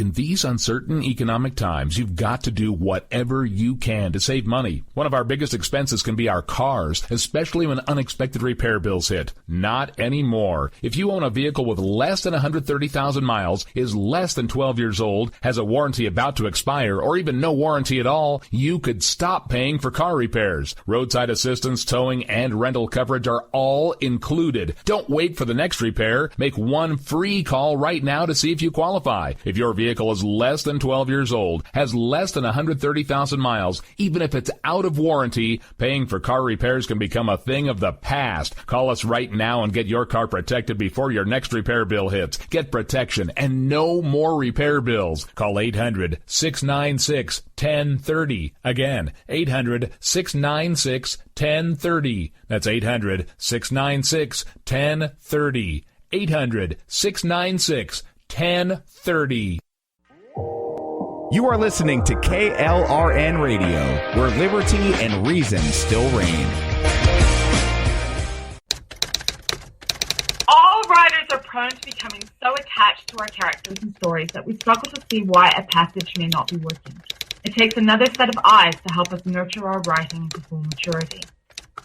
In these uncertain economic times, you've got to do whatever you can to save money. One of our biggest expenses can be our cars, especially when unexpected repair bills hit. Not anymore. If you own a vehicle with less than 130,000 miles, is less than 12 years old, has a warranty about to expire, or even no warranty at all, you could stop paying for car repairs. Roadside assistance, towing, and rental coverage are all included. Don't wait for the next repair. Make one free call right now to see if you qualify. If your vehicle is less than 12 years old, has less than 130,000 miles, even if it's out of warranty, paying for car repairs can become a thing of the past. Call us right now and get your car protected before your next repair bill hits. Get protection and no more repair bills. Call 800-696-1030. Again, 800-696-1030. That's 800-696-1030. 800-696-1030. You are listening to KLRN Radio, where liberty and reason still reign. All writers are prone to becoming so attached to our characters and stories that we struggle to see why a passage may not be working. It takes another set of eyes to help us nurture our writing to full maturity.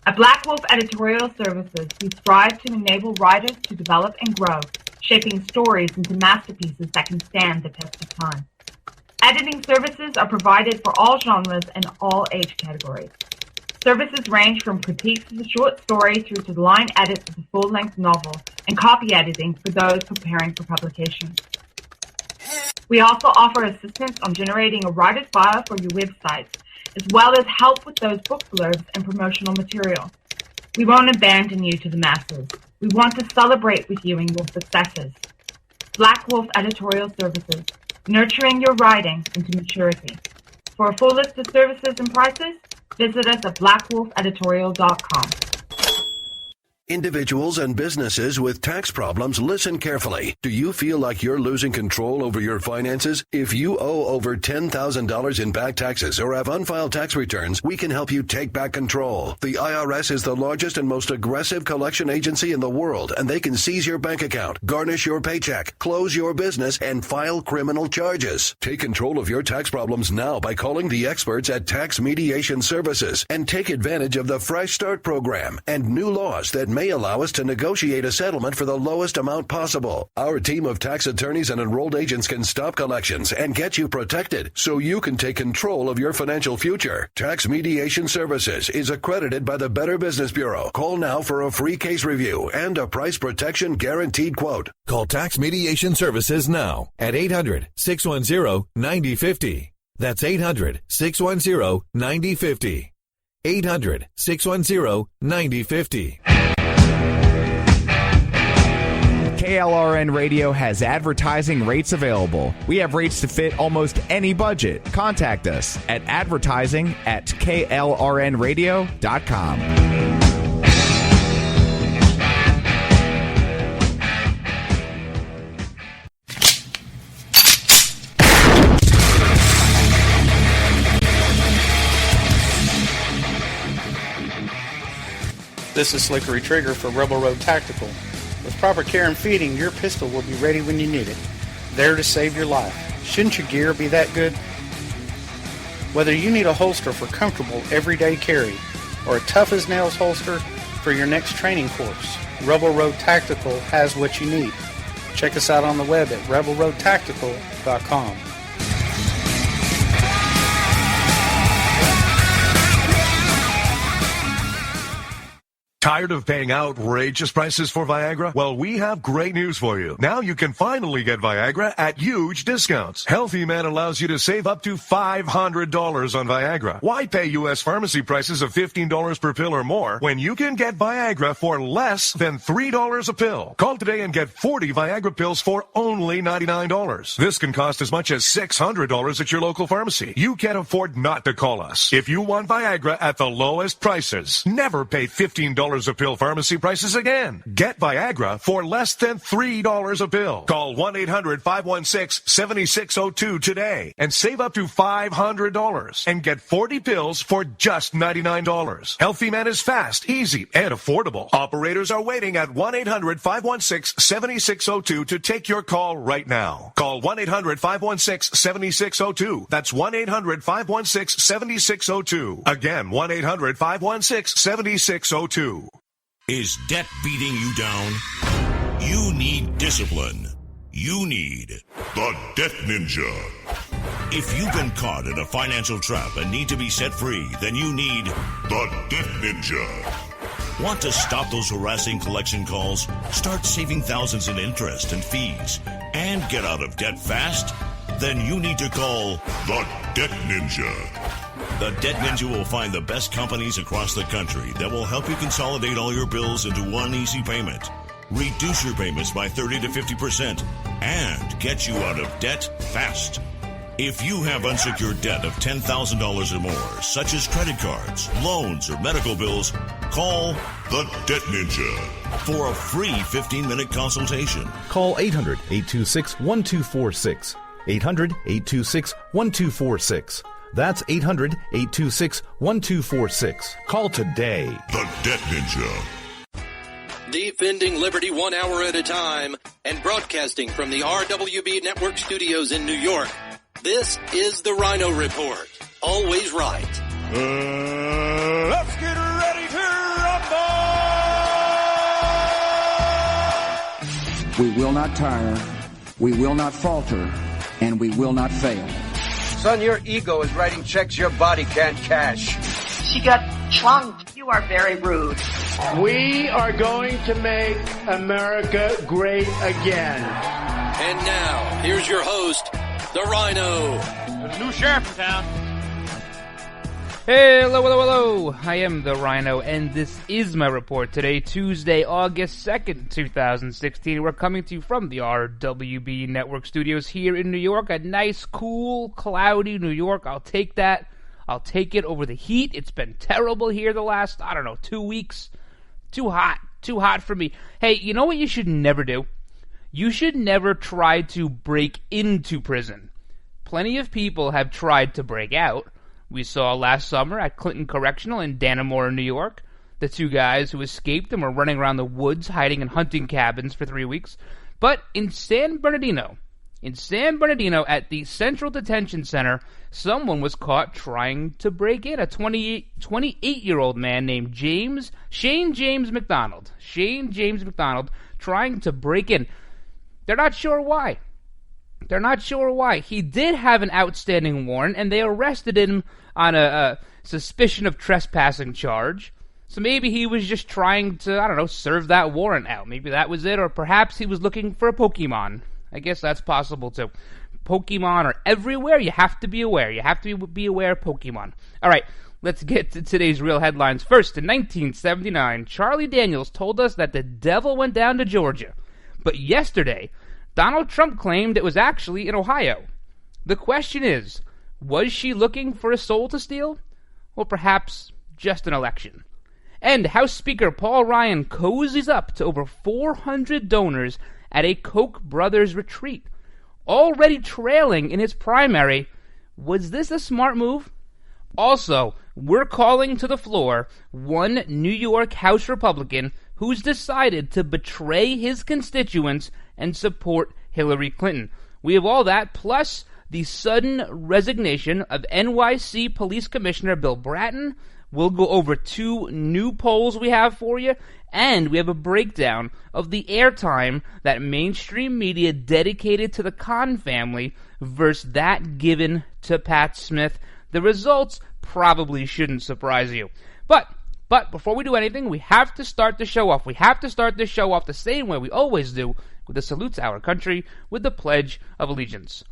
At Black Wolf Editorial Services, we strive to enable writers to develop and grow, shaping stories into masterpieces that can stand the test of time. Editing services are provided for all genres and all age categories. Services range from critiques of the short story through to line edits of the full-length novel and copy editing for those preparing for publication. We also offer assistance on generating a writer's bio for your websites, as well as help with those book blurbs and promotional material. We won't abandon you to the masses. We want to celebrate with you in your successes. Black Wolf Editorial Services, nurturing your writing into maturity. For a full list of services and prices, visit us at blackwolfeditorial.com. Individuals and businesses with tax problems, listen carefully. Do you feel like you're losing control over your finances? If you owe over $10,000 in back taxes or have unfiled tax returns, we can help you take back control. The IRS is the largest and most aggressive collection agency in the world, and they can seize your bank account, garnish your paycheck, close your business, and file criminal charges. Take control of your tax problems now by calling the experts at Tax Mediation Services and take advantage of the Fresh Start program and new laws that may allow us to negotiate a settlement for the lowest amount possible. Our team of tax attorneys and enrolled agents can stop collections and get you protected so you can take control of your financial future. Tax Mediation Services is accredited by the Better Business Bureau. Call now for a free case review and a price protection guaranteed quote. Call Tax Mediation Services now at 800-610-9050. That's 800-610-9050. 800-610-9050. KLRN Radio has advertising rates available. We have rates to fit almost any budget. Contact us at advertising@klrnradio.com. This is Slickery Trigger for Rebel Road Tactical. With proper care and feeding, your pistol will be ready when you need it, there to save your life. Shouldn't your gear be that good? Whether you need a holster for comfortable everyday carry or a tough-as-nails holster for your next training course, Rebel Road Tactical has what you need. Check us out on the web at rebelroadtactical.com. Tired of paying outrageous prices for Viagra? Well, we have great news for you. Now you can finally get Viagra at huge discounts. Healthy Man allows you to save up to $500 on Viagra. Why pay U.S. pharmacy prices of $15 per pill or more when you can get Viagra for less than $3 a pill? Call today and get 40 Viagra pills for only $99. This can cost as much as $600 at your local pharmacy. You can't afford not to call us. If you want Viagra at the lowest prices, never pay $15 $3 a pill pharmacy prices again. Get Viagra for less than $3 a pill. Call 1-800-516-7602 today and save up to $500 and get 40 pills for just $99. Healthy Man is fast, easy, and affordable. Operators are waiting at 1-800-516-7602 to take your call right now. Call 1-800-516-7602. That's 1-800-516-7602. Again, 1-800-516-7602. Is debt beating you down? You need discipline. You need the Debt Ninja. If you've been caught in a financial trap and need to be set free, then you need the Debt Ninja. Want to stop those harassing collection calls, start saving thousands in interest and fees, and get out of debt fast? Then you need to call the Debt Ninja. The Debt Ninja will find the best companies across the country that will help you consolidate all your bills into one easy payment, reduce your payments by 30 to 50%, and get you out of debt fast. If you have unsecured debt of $10,000 or more, such as credit cards, loans, or medical bills, call the Debt Ninja for a free 15-minute consultation. Call 800-826-1246. 800-826-1246. That's 800-826-1246. Call today. The Debt Ninja. Defending liberty 1 hour at a time and broadcasting from the RWB Network studios in New York. This is the Ryno Report. Always right. Let's get ready to rumble! We will not tire, we will not falter, and we will not fail. Son, your ego is writing checks your body can't cash. She got trunked. You are very rude. We are going to make America great again. And now, here's your host, the Ryno. There's a new sheriff in town. Hey, hello. I am the Ryno, and this is my report today, Tuesday, August 2nd, 2016. We're coming to you from the RWB Network studios here in New York. A nice, cool, cloudy New York. I'll take that. I'll take it over the heat. It's been terrible here the last, 2 weeks. Too hot for me. Hey, you know what you should never do? You should never try to break into prison. Plenty of people have tried to break out. We saw last summer at Clinton Correctional in Dannemora, New York, the two guys who escaped and were running around the woods hiding in hunting cabins for 3 weeks. But in San Bernardino at the Central Detention Center, someone was caught trying to break in. A 28-year-old man named Shane James McDonald, trying to break in. They're not sure why. He did have an outstanding warrant, and they arrested him on a suspicion of trespassing charge. So maybe he was just trying to, serve that warrant out. Maybe that was it, or perhaps he was looking for a Pokemon. I guess that's possible, too. Pokemon are everywhere. You have to be aware. You have to be aware of Pokemon. All right, let's get to today's real headlines. First, in 1979, Charlie Daniels told us that the devil went down to Georgia. But yesterday, Donald Trump claimed it was actually in Ohio. The question is, was she looking for a soul to steal? Or perhaps just an election? And House Speaker Paul Ryan cozies up to over 400 donors at a Koch brothers retreat, already trailing in his primary. Was this a smart move? Also, we're calling to the floor one New York House Republican who's decided to betray his constituents and support Hillary Clinton. We have all that, plus the sudden resignation of NYC Police Commissioner Bill Bratton. We'll go over 2 new polls we have for you, and we have a breakdown of the airtime that mainstream media dedicated to the Khan family versus that given to Pat Smith. The results probably shouldn't surprise you. But before we do anything, we have to start the show off. We have to start the show off the same way we always do, with a salute to our country, with the Pledge of Allegiance.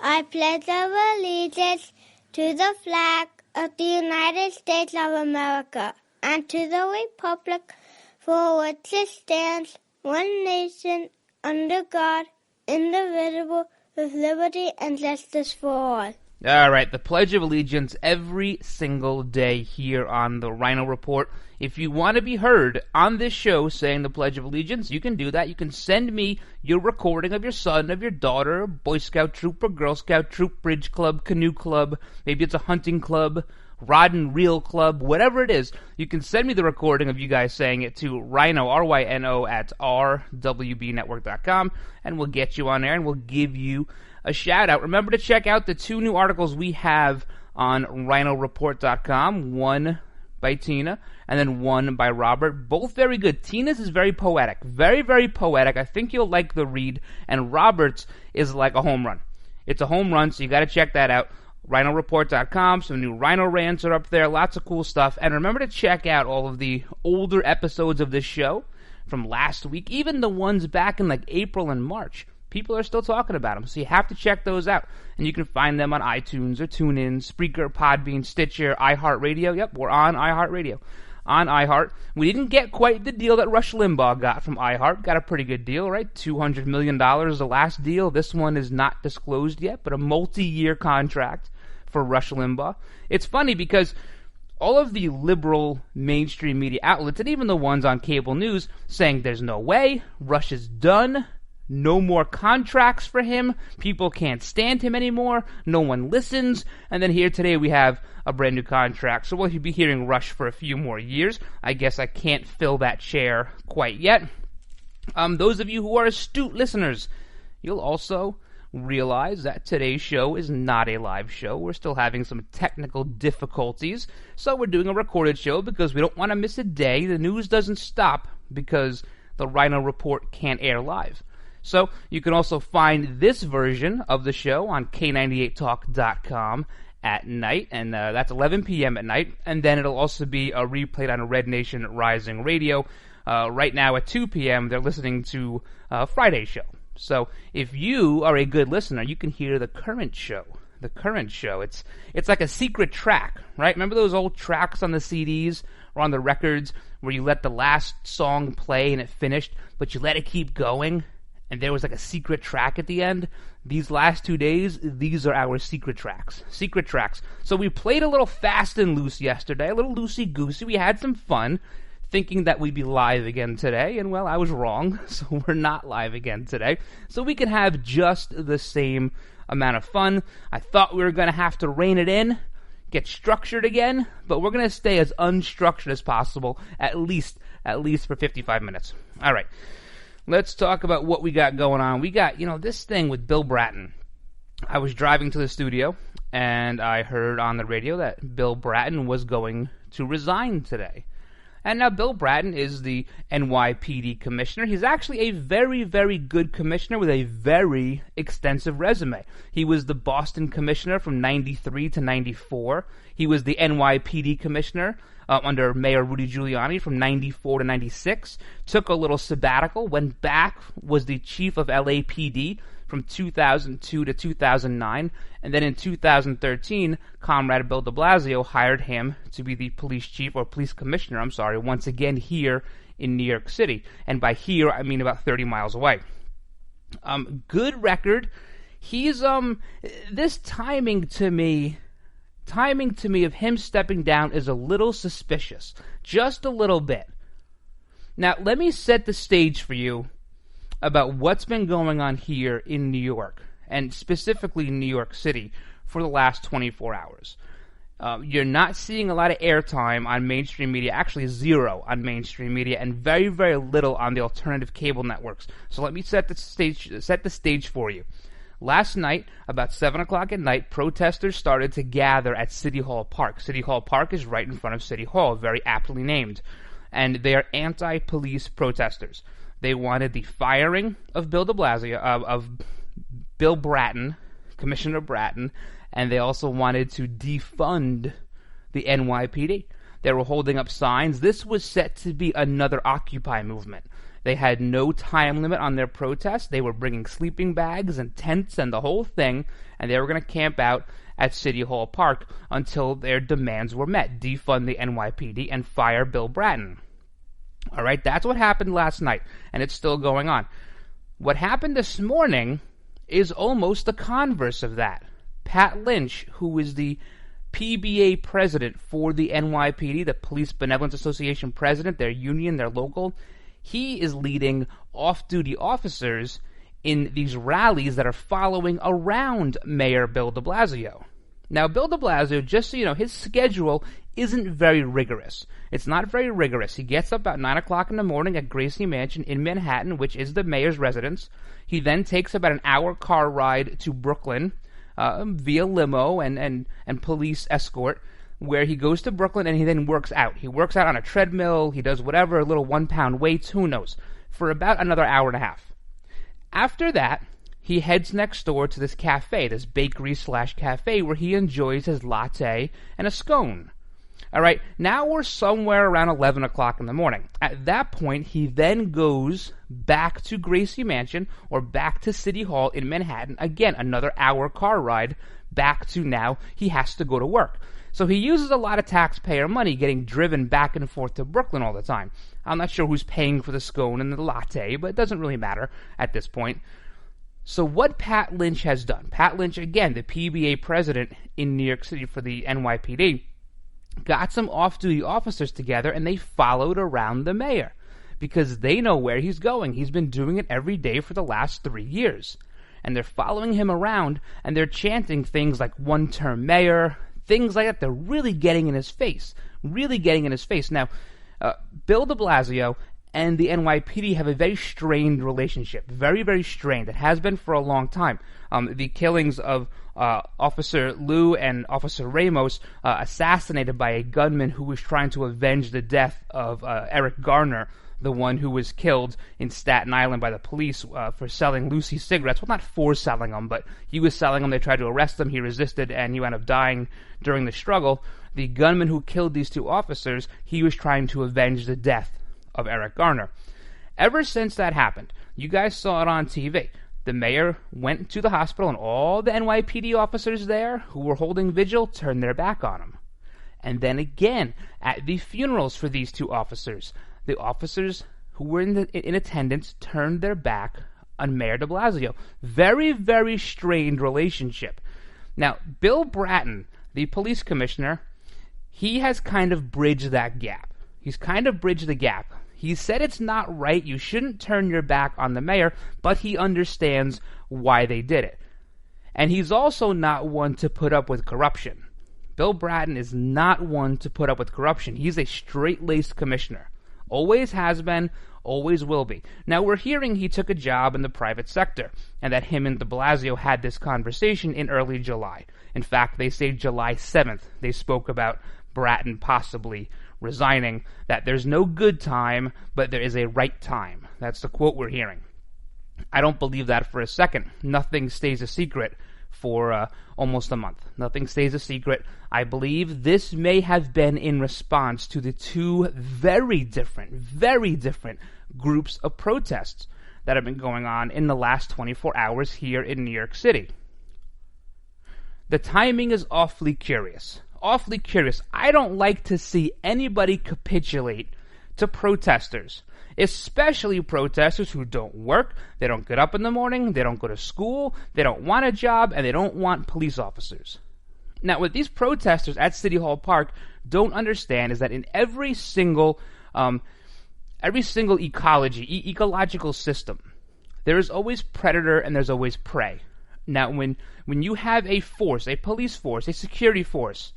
I pledge allegiance to the flag of the United States of America and to the republic for which it stands, one nation, under God, indivisible, with liberty and justice for all. All right, the Pledge of Allegiance every single day here on the Ryno Report. If you want to be heard on this show saying the Pledge of Allegiance, you can do that. You can send me your recording of your son, of your daughter, Boy Scout troop or Girl Scout troop, bridge club, canoe club, maybe it's a hunting club, rod and reel club, whatever it is. You can send me the recording of you guys saying it to Ryno, R-Y-N-O, at rwbnetwork.com, and we'll get you on air and we'll give you a shout out. Remember to check out the 2 new articles we have on RynoReport.com, one by Tina and then one by Robert. Both very good. Tina's is very poetic. Very, very poetic. I think you'll like the read. And Robert's is like a home run. It's a home run, so you got to check that out. RynoReport.com. Some new Ryno rants are up there. Lots of cool stuff. And remember to check out all of the older episodes of this show from last week, even the ones back in like April and March. People are still talking about them, so you have to check those out. And you can find them on iTunes or TuneIn, Spreaker, Podbean, Stitcher, iHeartRadio. Yep, we're on iHeartRadio. On iHeart. We didn't get quite the deal that Rush Limbaugh got from iHeart. Got a pretty good deal, right? $200 million the last deal. This one is not disclosed yet, but a multi-year contract for Rush Limbaugh. It's funny because all of the liberal mainstream media outlets, and even the ones on cable news, saying there's no way, Rush is done, no more contracts for him, people can't stand him anymore, no one listens, and then here today we have a brand new contract, so we'll be hearing Rush for a few more years. I guess I can't fill that chair quite yet. Those of you who are astute listeners, you'll also realize that today's show is not a live show. We're still having some technical difficulties, so we're doing a recorded show because we don't want to miss a day. The news doesn't stop because the Ryno Report can't air live. So you can also find this version of the show on K98Talk.com at night, and that's 11 p.m. at night, and then it'll also be replayed on Red Nation Rising Radio. Right now at 2 p.m. they're listening to Friday's show. So if you are a good listener, you can hear the current show. The current show. It's like a secret track, right? Remember those old tracks on the CDs or on the records where you let the last song play and it finished, but you let it keep going? And there was like a secret track at the end. These last 2 days, these are our secret tracks. Secret tracks. So we played a little fast and loose yesterday, a little loosey-goosey. We had some fun thinking that we'd be live again today. And, well, I was wrong. So we're not live again today. So we can have just the same amount of fun. I thought we were going to have to rein it in, get structured again. But we're going to stay as unstructured as possible, at least for 55 minutes. All right. Let's talk about what we got going on. We got, this thing with Bill Bratton. I was driving to the studio, and I heard on the radio that Bill Bratton was going to resign today. And now Bill Bratton is the NYPD commissioner. He's actually a very, very good commissioner with a very extensive resume. He was the Boston commissioner from 93 to 94. He was the NYPD commissioner under Mayor Rudy Giuliani from 94 to 96. Took a little sabbatical, went back, was the chief of LAPD from 2002 to 2009, and then in 2013, Comrade Bill de Blasio hired him to be the police chief, or police commissioner, once again here in New York City. And by here, I mean about 30 miles away. Good record. He's, this timing to me of him stepping down is a little suspicious. Just a little bit. Now, let me set the stage for you about what's been going on here in New York, and specifically in New York City, for the last 24 hours. You're not seeing a lot of airtime on mainstream media, actually zero on mainstream media, and very, very little on the alternative cable networks. So let me set the stage for you. Last night, about 7 o'clock at night, protesters started to gather at City Hall Park. City Hall Park is right in front of City Hall, very aptly named. And they are anti-police protesters. They wanted the firing of Bill de Blasio, of Bill Bratton, Commissioner Bratton, and they also wanted to defund the NYPD. They were holding up signs. This was set to be another Occupy movement. They had no time limit on their protest. They were bringing sleeping bags and tents and the whole thing, and they were going to camp out at City Hall Park until their demands were met. Defund the NYPD and fire Bill Bratton. All right, that's what happened last night, and it's still going on. What happened this morning is almost the converse of that. Pat Lynch, who is the PBA president for the NYPD, the Police Benevolence Association president, their union, their local, he is leading off-duty officers in these rallies that are following around Mayor Bill de Blasio. Now, Bill de Blasio, just so you know, his schedule isn't very rigorous. It's not very rigorous. He gets up about 9 o'clock in the morning at Gracie Mansion in Manhattan, which is the mayor's residence. He then takes about an hour car ride to Brooklyn via limo and police escort, where he goes to Brooklyn and he then works out. He works out on a treadmill. He does whatever, little 1-pound weights, who knows, for about another hour and a half. After that, he heads next door to this cafe, this bakery/cafe, where he enjoys his latte and a scone. All right, now we're somewhere around 11 o'clock in the morning. At that point, he then goes back to Gracie Mansion or back to City Hall in Manhattan. Again, another hour car ride back to now he has to go to work. So he uses a lot of taxpayer money getting driven back and forth to Brooklyn all the time. I'm not sure who's paying for the scone and the latte, but it doesn't really matter at this point. So what Pat Lynch has done, Pat Lynch, again, the PBA president in New York City for the NYPD, got some off-duty officers together and they followed around the mayor because they know where he's going. He's been doing it every day for the last 3 years. And they're following him around and they're chanting things like one-term mayor, things like that. They're really getting in his face, Now, Bill de Blasio and the NYPD have a very strained relationship, very, very strained. It has been for a long time. The killings of Officer Liu and Officer Ramos, assassinated by a gunman who was trying to avenge the death of Eric Garner, the one who was killed in Staten Island by the police for selling Lucy cigarettes. Well, not for selling them, but he was selling them. They tried to arrest him. He resisted, and he wound up dying during the struggle. The gunman who killed these two officers, he was trying to avenge the death of Eric Garner. Ever since that happened, you guys saw it on TV. The mayor went to the hospital, and all the NYPD officers there who were holding vigil turned their back on him. And then again, at the funerals for these two officers, the officers who were in attendance turned their back on Mayor de Blasio. Very, very strained relationship. Now, Bill Bratton, the police commissioner, he has kind of bridged that gap. He's kind of bridged the gap. He said it's not right, you shouldn't turn your back on the mayor, but he understands why they did it. And he's also not one to put up with corruption. Bill Bratton is not one to put up with corruption. He's a straight-laced commissioner. Always has been, always will be. Now, we're hearing he took a job in the private sector, and that him and de Blasio had this conversation in early July. In fact, they say July 7th, they spoke about Bratton possibly resigning, that there's no good time, but there is a right time. That's the quote we're hearing. I don't believe that for a second. Nothing stays a secret for almost a month. Nothing stays a secret. I believe this may have been in response to the two very different groups of protests that have been going on in the last 24 hours here in New York City. The timing is awfully curious. I don't like to see anybody capitulate to protesters, especially protesters who don't work, they don't get up in the morning, they don't go to school, they don't want a job, and they don't want police officers. Now, what these protesters at City Hall Park don't understand is that in every single ecological system, there is always predator and there's always prey. Now, when you have a force, a police force, a security force,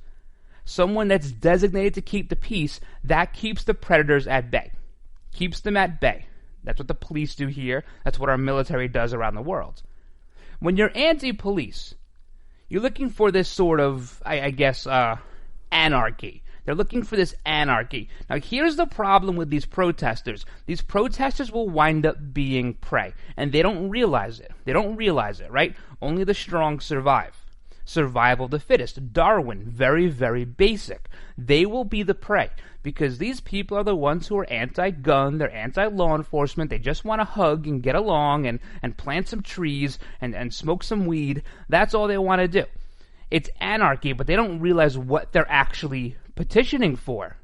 someone that's designated to keep the peace, that keeps the predators at bay. Keeps them at bay. That's what the police do here. That's what our military does around the world. When you're anti-police, you're looking for this sort of, anarchy. They're looking for this anarchy. Now, here's the problem with these protesters. These protesters will wind up being prey, and they don't realize it. Right? Only the strong survive. Survival of the fittest. Darwin, very, very basic. They will be the prey because these people are the ones who are anti-gun, they're anti-law enforcement, they just want to hug and get along and plant some trees and smoke some weed. That's all they want to do. It's anarchy, but they don't realize what they're actually petitioning for.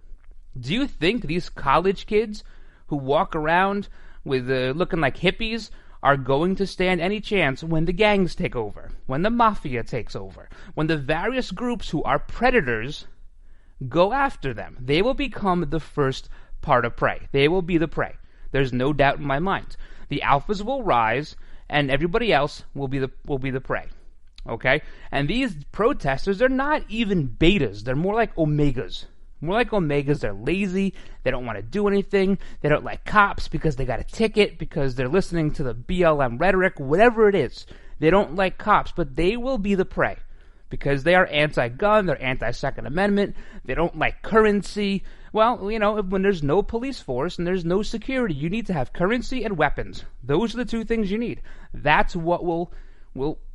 Do you think these college kids who walk around with looking like hippies are going to stand any chance when the gangs take over, when the mafia takes over, when the various groups who are predators go after them. They will become the first part of prey. They will be the prey. There's no doubt in my mind. The alphas will rise, and everybody else will be the prey. Okay? And these protesters, they're not even betas. They're more like omegas. More like omegas. They're lazy. They don't want to do anything. They don't like cops because they got a ticket, because they're listening to the BLM rhetoric, whatever it is. They don't like cops, but they will be the prey because they are anti-gun, they're anti-Second Amendment, they don't like currency. Well, you know, when there's no police force and there's no security, you need to have currency and weapons. Those are the two things you need. That's what will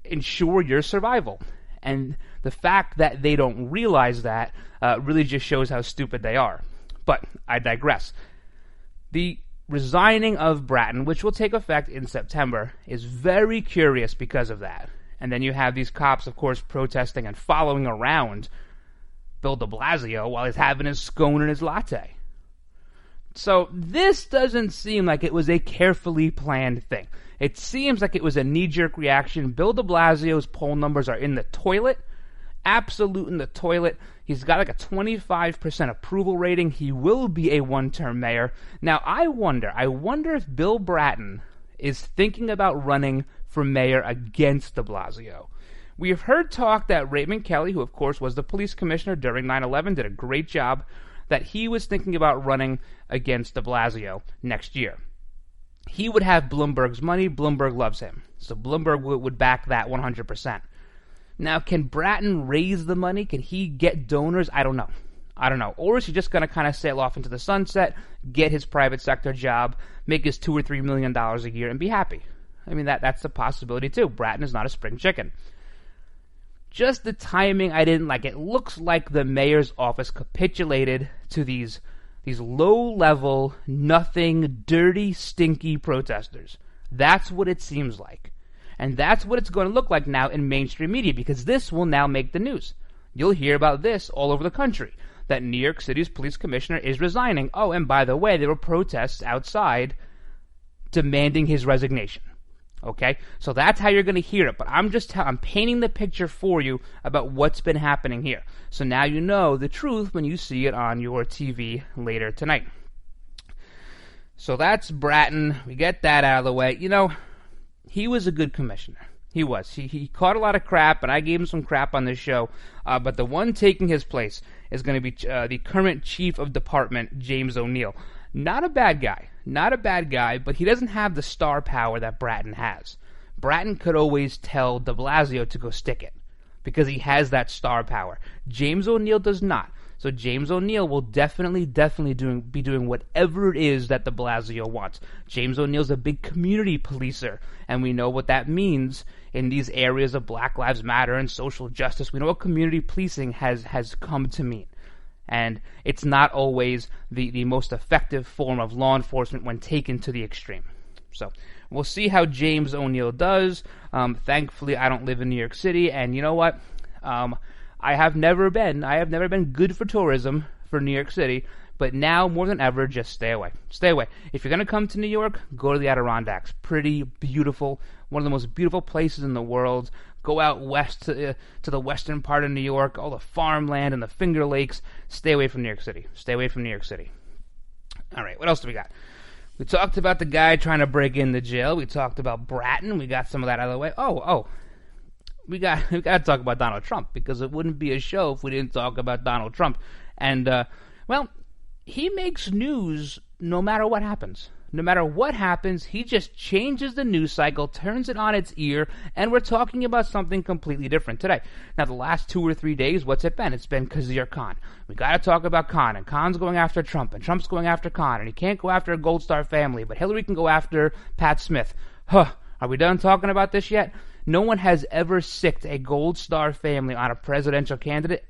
ensure your survival. And the fact that they don't realize that really just shows how stupid they are. But I digress. The resigning of Bratton, which will take effect in September, is very curious because of that. And then you have these cops, of course, protesting and following around Bill de Blasio while he's having his scone and his latte. So this doesn't seem like it was a carefully planned thing. It seems like it was a knee-jerk reaction. Bill de Blasio's poll numbers are in the toilet. Absolute in the toilet. He's got like a 25% approval rating. He will be a one-term mayor. Now, I wonder if Bill Bratton is thinking about running for mayor against de Blasio. We have heard talk that Raymond Kelly, who of course was the police commissioner during 9/11, did a great job, that he was thinking about running against de Blasio next year. He would have Bloomberg's money. Bloomberg loves him. So Bloomberg would back that 100%. Now, can Bratton raise the money? Can he get donors? I don't know. Or is he just going to kind of sail off into the sunset, get his private sector job, make his $2 or $3 million a year, and be happy? I mean, that's a possibility too. Bratton is not a spring chicken. Just the timing, I didn't like. It looks like the mayor's office capitulated to these low-level, nothing, dirty, stinky protesters. That's what it seems like. And that's what it's going to look like now in mainstream media, because this will now make the news. You'll hear about this all over the country, that New York City's police commissioner is resigning. Oh, and by the way, there were protests outside demanding his resignation. Okay? So that's how you're going to hear it. But I'm painting the picture for you about what's been happening here. So now you know the truth when you see it on your TV later tonight. So that's Bratton. We get that out of the way. You know, he was a good commissioner. He was. He caught a lot of crap, and I gave him some crap on this show. But the one taking his place is going to be the current chief of department, James O'Neill. Not a bad guy, but he doesn't have the star power that Bratton has. Bratton could always tell de Blasio to go stick it, because he has that star power. James O'Neill does not. So James O'Neill will definitely be doing whatever it is that de Blasio wants. James O'Neill's a big community policer, and we know what that means in these areas of Black Lives Matter and social justice. We know what community policing has come to mean. And it's not always the most effective form of law enforcement when taken to the extreme. So we'll see how James O'Neill does. Thankfully, I don't live in New York City, and you know what? I have never been good for tourism for New York City, but now more than ever, just stay away. Stay away. If you're going to come to New York, go to the Adirondacks. Pretty beautiful. One of the most beautiful places in the world. Go out west to the western part of New York, all the farmland and the Finger Lakes. Stay away from New York City. Stay away from New York City. All right, what else do we got? We talked about the guy trying to break in the jail. We talked about Bratton. We got some of that out of the way. We got to talk about Donald Trump, because it wouldn't be a show if we didn't talk about Donald Trump. And, he makes news no matter what happens. No matter what happens, he just changes the news cycle, turns it on its ear, and we're talking about something completely different today. Now, the last 2 or 3 days, what's it been? It's been Khizr Khan. We got to talk about Khan, and Khan's going after Trump, and Trump's going after Khan, and he can't go after a Gold Star family, but Hillary can go after Pat Smith. Are we done talking about this yet? No one has ever sicked a Gold Star family on a presidential candidate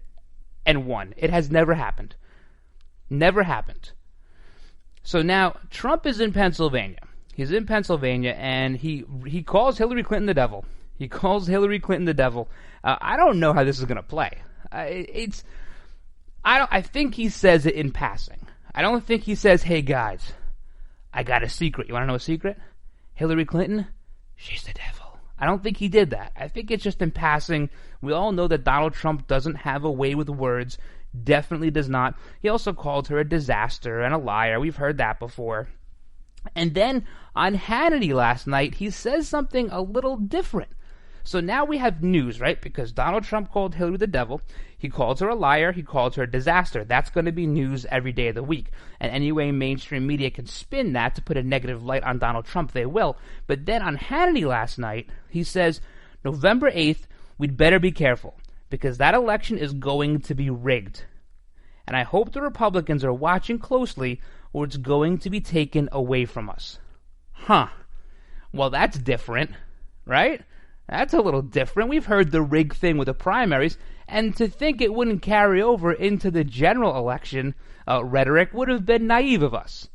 and won. It has never happened. Never happened. So now, Trump is in Pennsylvania. He's in Pennsylvania, and he calls Hillary Clinton the devil. He calls Hillary Clinton the devil. I don't know how this is going to play. I think he says it in passing. I don't think he says, hey guys, I got a secret. You want to know a secret? Hillary Clinton, she's the devil. I don't think he did that. I think it's just in passing. We all know that Donald Trump doesn't have a way with words. Definitely does not. He also called her a disaster and a liar. We've heard that before. And then on Hannity last night, he says something a little different. So now we have news, right? Because Donald Trump called Hillary the devil. He calls her a liar. He calls her a disaster. That's going to be news every day of the week. And any way mainstream media can spin that to put a negative light on Donald Trump, they will. But then on Hannity last night, he says, November 8th, we'd better be careful, because that election is going to be rigged. And I hope the Republicans are watching closely, or it's going to be taken away from us. Huh. Well, that's different, right? That's a little different. We've heard the rig thing with the primaries, and to think it wouldn't carry over into the general election rhetoric would have been naive of us.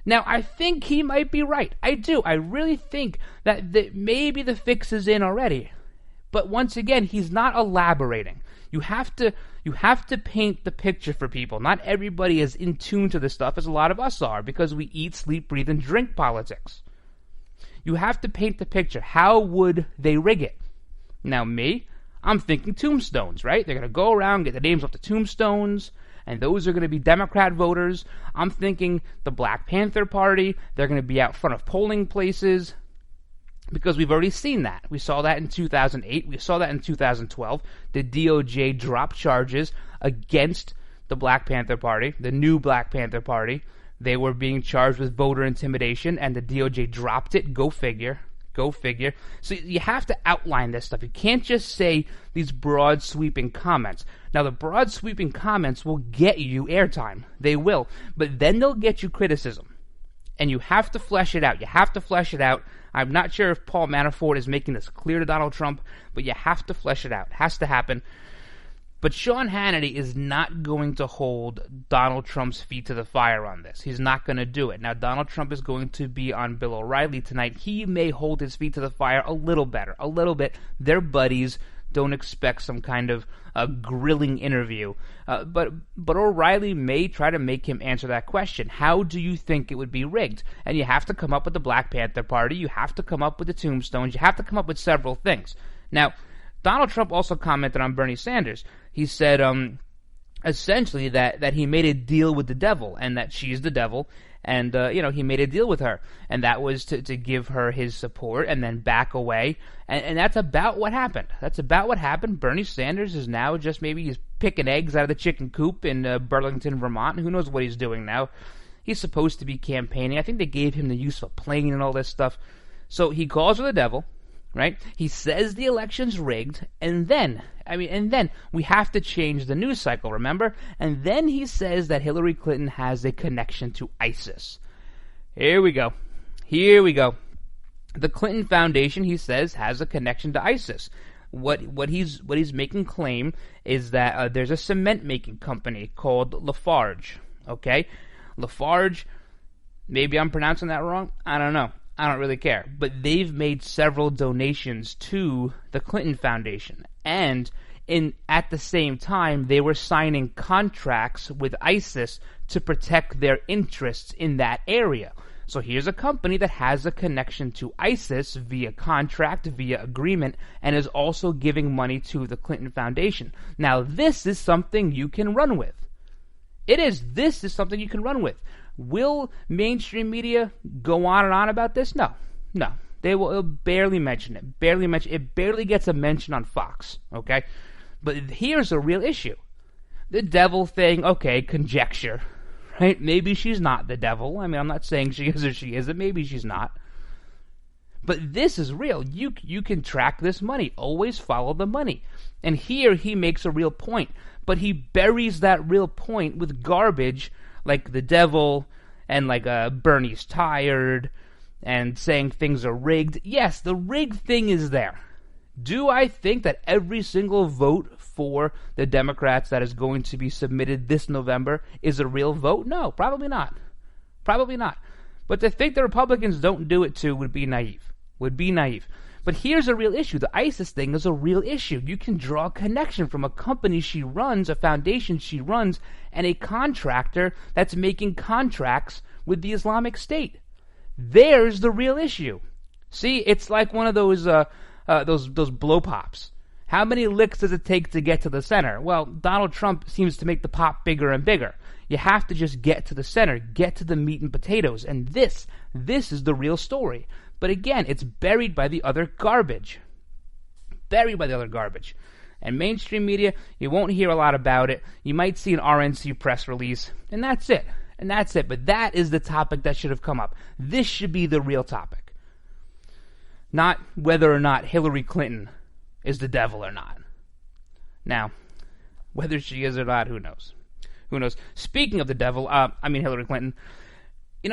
Now, I think he might be right. I do. I really think that maybe the fix is in already. But once again, he's not elaborating. You have to paint the picture for people. Not everybody is in tune to this stuff as a lot of us are, because we eat, sleep, breathe, and drink politics. You have to paint the picture. How would they rig it? Now, I'm thinking tombstones, right? They're going to go around, get the names off the tombstones, and those are going to be Democrat voters. I'm thinking the Black Panther Party. They're going to be out front of polling places, because we've already seen that. We saw that in 2008. We saw that in 2012. The DOJ dropped charges against the Black Panther Party, the new Black Panther Party. They were being charged with voter intimidation, and the DOJ dropped it. Go figure. Go figure. So you have to outline this stuff. You can't just say these broad sweeping comments. Now, the broad sweeping comments will get you airtime. They will. But then they'll get you criticism. And you have to flesh it out. You have to flesh it out. I'm not sure if Paul Manafort is making this clear to Donald Trump, but you have to flesh it out. It has to happen. But Sean Hannity is not going to hold Donald Trump's feet to the fire on this. He's not going to do it. Now, Donald Trump is going to be on Bill O'Reilly tonight. He may hold his feet to the fire a little better, a little bit. They're buddies. Don't expect some kind of grilling interview. But O'Reilly may try to make him answer that question. How do you think it would be rigged? And you have to come up with the Black Panther Party. You have to come up with the tombstones. You have to come up with several things. Now, Donald Trump also commented on Bernie Sanders. He said essentially that he made a deal with the devil, and that she's the devil, and he made a deal with her, and that was to give her his support and then back away, and that's about what happened. That's about what happened. Bernie Sanders is now just maybe he's picking eggs out of the chicken coop in Burlington, Vermont. Who knows what he's doing now? He's supposed to be campaigning. I think they gave him the use of a plane and all this stuff. So he calls her the devil. Right? He says the election's rigged, and then we have to change the news cycle, remember? And then he says that Hillary Clinton has a connection to ISIS. Here we go. The Clinton Foundation, he says, has a connection to ISIS. What he's making claim is that there's a cement making company called Lafarge. Okay? Lafarge, maybe I'm pronouncing that wrong. I don't know. I don't really care. But they've made several donations to the Clinton Foundation. And at the same time, they were signing contracts with ISIS to protect their interests in that area. So here's a company that has a connection to ISIS via contract, via agreement, and is also giving money to the Clinton Foundation. Now, this is something you can run with. This is something you can run with. Will mainstream media go on and on about this? No. They will barely mention it. It barely gets a mention on Fox, okay? But here's a real issue. The devil thing, okay, conjecture, right? Maybe she's not the devil. I mean, I'm not saying she is or she isn't. Maybe she's not. But this is real. You can track this money. Always follow the money. And here he makes a real point. But he buries that real point with garbage like the devil, and like Bernie's tired, and saying things are rigged. Yes, the rigged thing is there. Do I think that every single vote for the Democrats that is going to be submitted this November is a real vote? No, probably not. But to think the Republicans don't do it too would be naive. But here's a real issue. The ISIS thing is a real issue. You can draw a connection from a company she runs, a foundation she runs, and a contractor that's making contracts with the Islamic State. There's the real issue. See, it's like one of those blow pops. How many licks does it take to get to the center? Well, Donald Trump seems to make the pop bigger and bigger. You have to just get to the center, get to the meat and potatoes, and this is the real story. But again, it's buried by the other garbage. Buried by the other garbage. And mainstream media, you won't hear a lot about it. You might see an RNC press release, and that's it. But that is the topic that should have come up. This should be the real topic. Not whether or not Hillary Clinton is the devil or not. Now, whether she is or not, who knows? Who knows? Speaking of the devil, Hillary Clinton,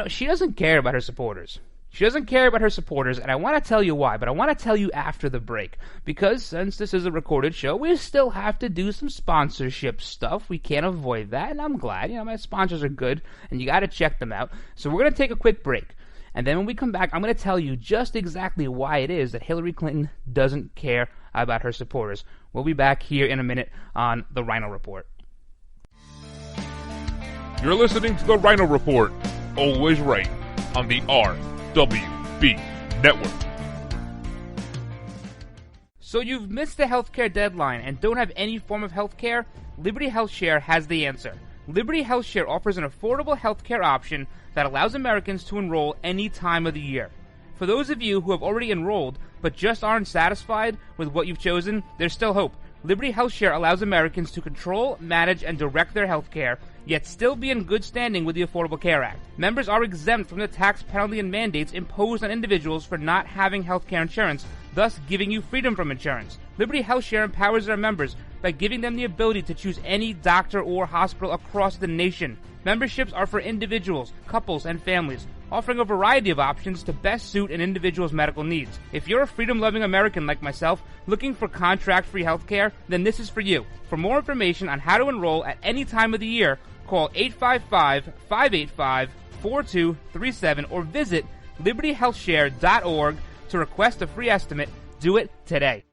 she doesn't care about her supporters. She doesn't care about her supporters, and I want to tell you why, but I want to tell you after the break. Because since this is a recorded show, we still have to do some sponsorship stuff. We can't avoid that, and I'm glad. My sponsors are good, and you got to check them out. So we're going to take a quick break. And then when we come back, I'm going to tell you just exactly why it is that Hillary Clinton doesn't care about her supporters. We'll be back here in a minute on the Ryno Report. You're listening to the Ryno Report, always right, on the RWB Network. So you've missed the healthcare deadline and don't have any form of healthcare? Liberty HealthShare has the answer. Liberty HealthShare offers an affordable healthcare option that allows Americans to enroll any time of the year. For those of you who have already enrolled but just aren't satisfied with what you've chosen, there's still hope. Liberty HealthShare allows Americans to control, manage, and direct their healthcare, yet still be in good standing with the Affordable Care Act. Members are exempt from the tax penalty and mandates imposed on individuals for not having healthcare insurance, thus giving you freedom from insurance. Liberty HealthShare empowers their members by giving them the ability to choose any doctor or hospital across the nation. Memberships are for individuals, couples, and families, offering a variety of options to best suit an individual's medical needs. If you're a freedom-loving American like myself, looking for contract-free healthcare, then this is for you. For more information on how to enroll at any time of the year, call 855-585-4237 or visit libertyhealthshare.org to request a free estimate. Do it today.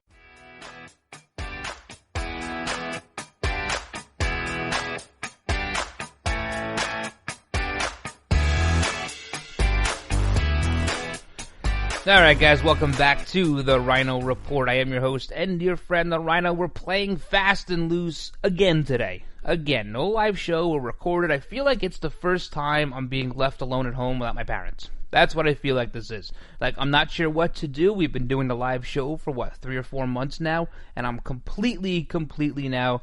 Alright guys, welcome back to the Ryno Report. I am your host and your friend, the Ryno. We're playing fast and loose again today. Again, no live show, we're recorded. I feel like it's the first time I'm being left alone at home without my parents. That's what I feel like this is. Like, I'm not sure what to do. We've been doing the live show for, 3 or 4 months now, and I'm completely now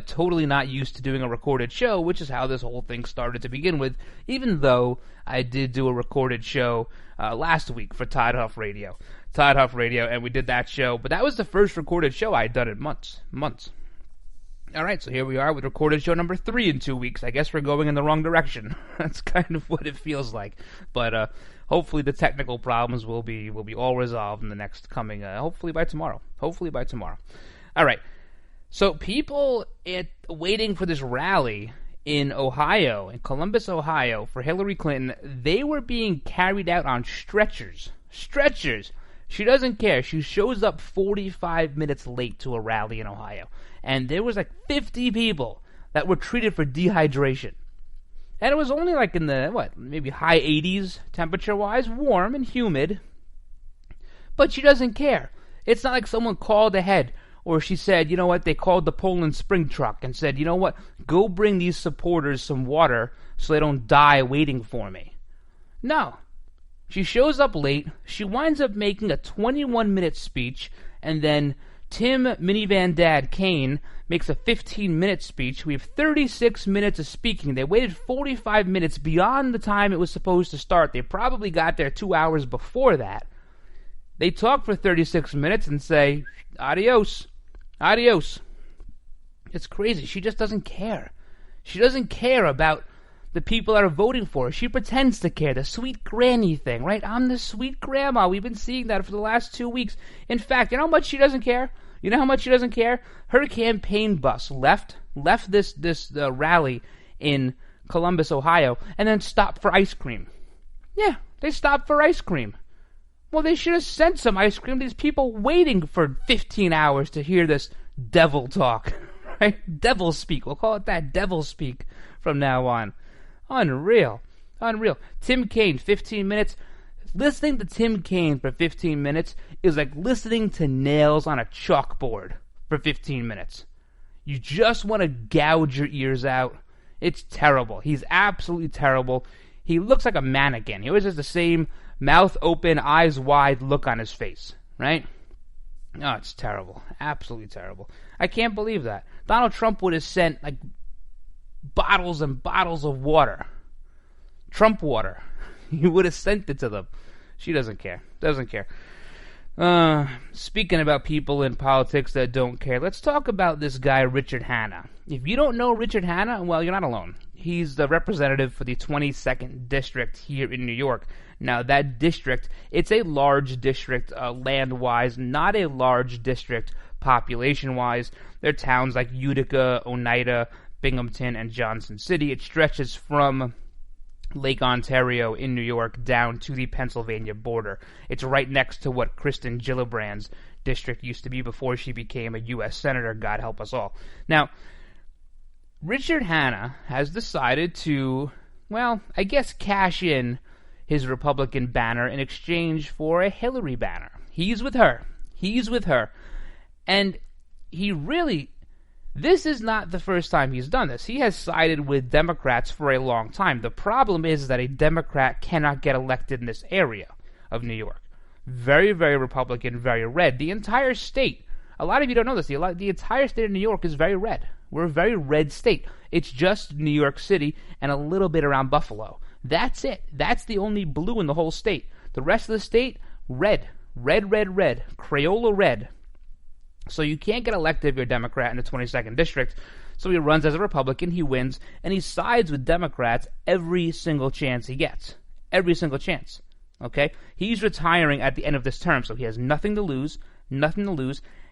totally not used to doing a recorded show, which is how this whole thing started to begin with, even though I did do a recorded show last week for Todd Huff Radio, and we did that show, but that was the first recorded show I had done in months. Alright, so here we are with recorded show number 3 in 2 weeks. I guess we're going in the wrong direction. That's kind of what it feels like. But hopefully the technical problems will be all resolved in the next coming, hopefully by tomorrow. Alright, so people waiting for this rally in Ohio, in Columbus, Ohio, for Hillary Clinton, they were being carried out on stretchers. She doesn't care. She shows up 45 minutes late to a rally in Ohio. And there was 50 people that were treated for dehydration. And it was only in the, maybe high 80s temperature-wise, warm and humid. But she doesn't care. It's not like someone called ahead, or she said, you know what, they called the Poland Spring truck and said, you know what, go bring these supporters some water so they don't die waiting for me. No. She shows up late, she winds up making a 21-minute speech, and then Tim Minivan Dad Kaine makes a 15-minute speech. We have 36 minutes of speaking. They waited 45 minutes beyond the time it was supposed to start. They probably got there 2 hours before that. They talk for 36 minutes and say, adios. It's crazy. She just doesn't care. She doesn't care about the people that are voting for her. She pretends to care. The sweet granny thing, right? I'm the sweet grandma. We've been seeing that for the last 2 weeks. In fact, you know how much she doesn't care? Her campaign bus left this rally in Columbus, Ohio, and then stopped for ice cream. Yeah, they stopped for ice cream. Well, they should have sent some ice cream to these people waiting for 15 hours to hear this devil talk, right? Devil speak. We'll call it that, devil speak from now on. Unreal. Tim Kaine, 15 minutes. Listening to Tim Kaine for 15 minutes is like listening to nails on a chalkboard for 15 minutes. You just want to gouge your ears out. It's terrible. He's absolutely terrible. He looks like a mannequin. He always has the same mouth open, eyes wide look on his face, right? Oh, it's terrible. Absolutely terrible. I can't believe that. Donald Trump would have sent like bottles and bottles of water. Trump water. He would have sent it to them. She doesn't care. Doesn't care. Speaking about people in politics that don't care, let's talk about this guy, Richard Hanna. If you don't know Richard Hanna, well, you're not alone. He's the representative for the 22nd District here in New York. Now, that district, it's a large district land-wise, not a large district population-wise. There are towns like Utica, Oneida, Binghamton, and Johnson City. It stretches from Lake Ontario in New York down to the Pennsylvania border. It's right next to what Kristen Gillibrand's district used to be before she became a U.S. Senator, God help us all. Now, Richard Hanna has decided to, well, I guess cash in his Republican banner in exchange for a Hillary banner. He's with her. He's with her. And he really... This is not the first time he's done this. He has sided with Democrats for a long time. The problem is that a Democrat cannot get elected in this area of New York. Very, very Republican, very red. The entire state, a lot of you don't know this, the entire state of New York is very red. We're a very red state. It's just New York City and a little bit around Buffalo. That's it. That's the only blue in the whole state. The rest of the state, red. Red, red, red. Crayola red. So you can't get elected if you're a Democrat in the 22nd District. So he runs as a Republican, he wins, and he sides with Democrats every single chance he gets. Every single chance. Okay? He's retiring at the end of this term, so he has nothing to lose,